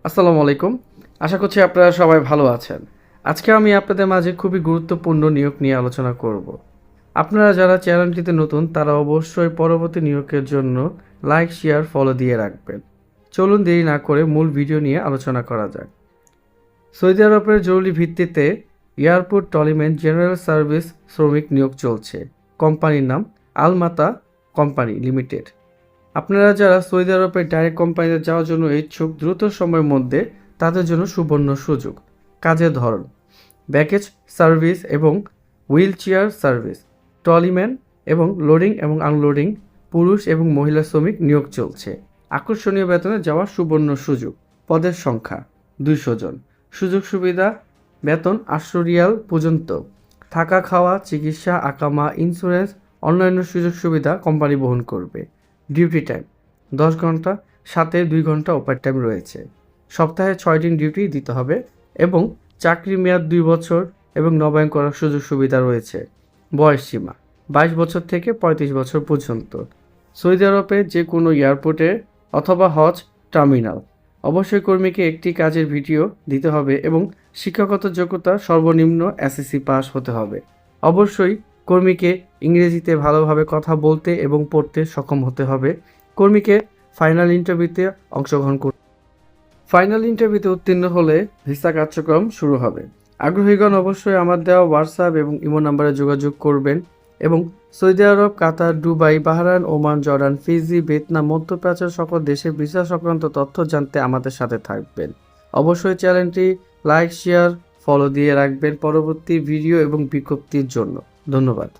আসসালামু আলাইকুম। আশা করছি আপনারা সবাই ভালো আছেন। আজকে আমি আপনাদের মাঝে খুবই গুরুত্বপূর্ণ নিয়োগ নিয়ে আলোচনা করব। আপনারা যারা চ্যানেলটিতে নতুন তারা অবশ্যই পরবর্তী নিয়োগের জন্য লাইক, শেয়ার, ফলো দিয়ে রাখবেন। চলুন দেরি না করে মূল ভিডিও নিয়ে আলোচনা করা যাক। সৌদি আরবের জরুরি ভিত্তিতে এয়ারপোর্ট টলিম্যান জেনারেল সার্ভিস শ্রমিক নিয়োগ চলছে। কোম্পানির নাম আলমাতা কোম্পানি লিমিটেড। আপনারা যারা সৌদি আরবের ডাইরেক্ট কোম্পানিতে যাওয়ার জন্য ইচ্ছুক দ্রুত সময়ের মধ্যে তাদের জন্য সুবর্ণ সুযোগ। কাজের ধরন ব্যাগেজ সার্ভিস এবং হুইল চেয়ার সার্ভিস, ট্রলিম্যান এবং লোডিং এবং আনলোডিং, পুরুষ এবং মহিলা শ্রমিক নিয়োগ চলছে। আকর্ষণীয় বেতনে যাওয়ার সুবর্ণ সুযোগ। পদের সংখ্যা 200 জন। সুযোগ সুবিধা বেতন 800 রিয়াল পর্যন্ত। থাকা, খাওয়া, চিকিৎসা, আকামা, ইন্স্যুরেন্স, অন্যান্য সুযোগ সুবিধা কোম্পানি বহন করবে। ডিউটি টাইম 10 ঘন্টা, সাথে 2 ঘন্টা ওভারটাইম রয়েছে। সপ্তাহে 6 দিন ডিউটি দিতে হবে এবং চাকরির মেয়াদ 2 বছর এবং নবায়ন করার সুযোগ সুবিধা রয়েছে। বয়স সীমা 22 বছর থেকে 35 বছর পর্যন্ত। সৌদি আরবে যে কোনো এয়ারপোর্টে অথবা হজ টার্মিনাল। অবশ্যই কর্মীকে একটি কাজের ভিডিও দিতে হবে এবং শিক্ষাগত যোগ্যতা সর্বনিম্ন এসএসসি পাস হতে হবে। অবশ্যই কর্মীকে ইংরেজিতে ভালোভাবে কথা বলতে এবং পড়তে সক্ষম হতে হবে। কর্মীকে ফাইনাল ইন্টারভিউতে অংশগ্রহণ করতে ফাইনাল ইন্টারভিউতে উত্তীর্ণ হলে ভিসা কার্যক্রম শুরু হবে। আগ্রহীগণ অবশ্যই আমার দেওয়া হোয়াটসঅ্যাপ এবং ইমো নাম্বারে যোগাযোগ করবেন এবং Saudi Arab, Qatar, Dubai, Bahrain, Oman, Jordan, Fiji, Vietnam, মধ্যপ্রাচ্যের সকল দেশের ভিসা সংক্রান্ত তথ্য জানতে আমাদের সাথে থাকবেন। অবশ্যই চ্যানেলটি লাইক, শেয়ার, ফলো দিয়ে রাখবেন পরবর্তী ভিডিও এবং বিজ্ঞপ্তির জন্য। ধন্যবাদ।